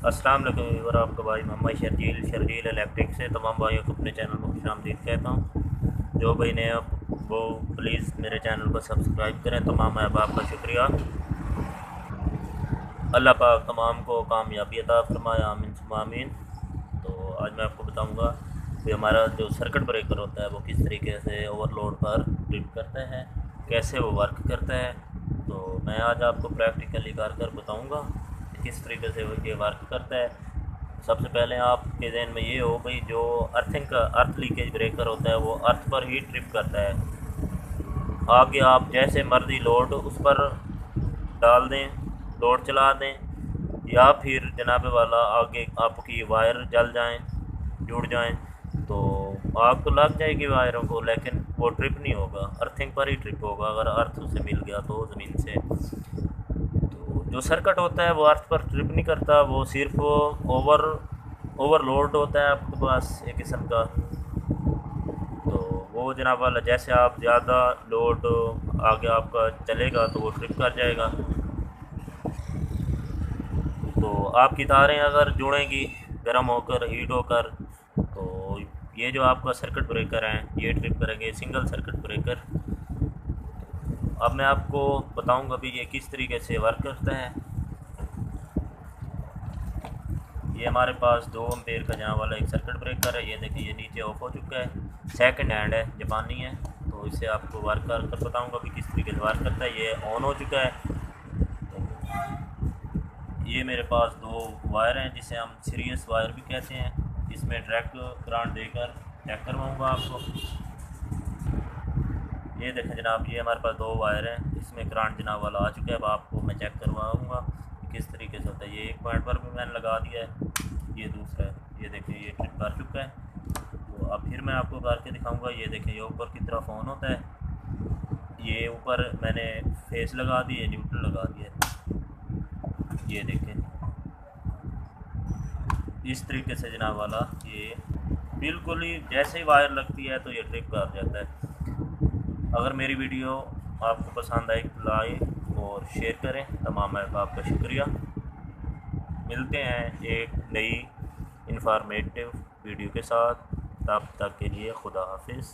अस्सलाम वालेकुम और आपका भाई मोहम्मद शर्जील इलेक्ट्रिक से तमाम भाइयों को अपने चैनल में खुशामदीद कहता हूँ। जो भाई नए वो प्लीज़ मेरे चैनल को सब्सक्राइब करें। तमाम अहबाब का शुक्रिया। अल्लाह पाक तमाम को कामयाबी अता फरमाए, आमीन सुम्मा आमीन। तो आज मैं आपको बताऊँगा कि हमारा जो सर्किट ब्रेकर होता है वो किस तरीके से ओवरलोड पर ट्रिप करता है, कैसे वो वर्क करता है। तो मैं आज आपको प्रैक्टिकली कर कर बताऊँगा कि किस तरीके से वो ये वर्क करता है। सबसे पहले आपके जहन में ये हो भाई, जो अर्थिंग का अर्थ लीकेज ब्रेकर होता है वो अर्थ पर ही ट्रिप करता है। आगे आप जैसे मर्जी लोड उस पर डाल दें, लोड चला दें, या फिर जनाब वाला आगे आपकी वायर जल जाएं, जुड़ जाएं, तो आग तो लग जाएगी वायरों को, लेकिन वो ट्रिप नहीं होगा, अर्थिंग पर ही ट्रिप होगा अगर अर्थ उसे मिल गया तो ज़मीन से। तो जो सर्किट होता है वो अर्थ पर ट्रिप नहीं करता, वो सिर्फ ओवरलोड होता है आपके पास एक किस्म का। तो वो जनाब वाला जैसे आप ज़्यादा लोड आगे आपका चलेगा तो वो ट्रिप कर जाएगा। तो आपकी तारें अगर जुड़ेंगी गर्म होकर, हीट होकर, तो ये जो आपका सर्किट ब्रेकर है ये ट्रिप करेंगे, सिंगल सर्किट ब्रेकर। अब मैं आपको बताऊंगा भी ये किस तरीके से वर्क करता है। ये हमारे पास 2 एम्पेयर का जहाँ वाला एक सर्किट ब्रेकर है। ये देखिए, ये नीचे ऑफ हो चुका है, सेकंड हैंड है, जापानी है। तो इसे आपको वर्क कर कर बताऊँगा भी किस तरीके से वर्क करता है। ये ऑन हो चुका है। ये मेरे पास 2 वायर हैं जिसे हम सीरीज वायर भी कहते हैं। इसमें डायरेक्ट करंट देकर चेक करवाऊँगा आपको। ये देखें जनाब, ये हमारे पास 2 वायर हैं, इसमें करंट जनाब वाला आ चुका है। अब आपको मैं चेक करवाऊँगा किस तरीके से होता है। ये एक पॉइंट पर भी मैंने लगा दिया है, ये दूसरा है, ये देखिए ये ट्रिप कर चुका है। तो अब फिर मैं आपको करके दिखाऊंगा। ये देखिए, ये ऊपर की तरफ ऑन होता है, ये ऊपर मैंने फेस लगा दी है, न्यूट्रल लगा दिया है। ये देखें इस तरीके से जनाब वाला ये बिल्कुल ही जैसे ही वायर लगती है तो ये ट्रिप कर जाता है। अगर मेरी वीडियो आपको पसंद आए तो लाइक और शेयर करें। तमाम आपका शुक्रिया। मिलते हैं एक नई इन्फॉर्मेटिव वीडियो के साथ। तब तक के लिए खुदा हाफिज़।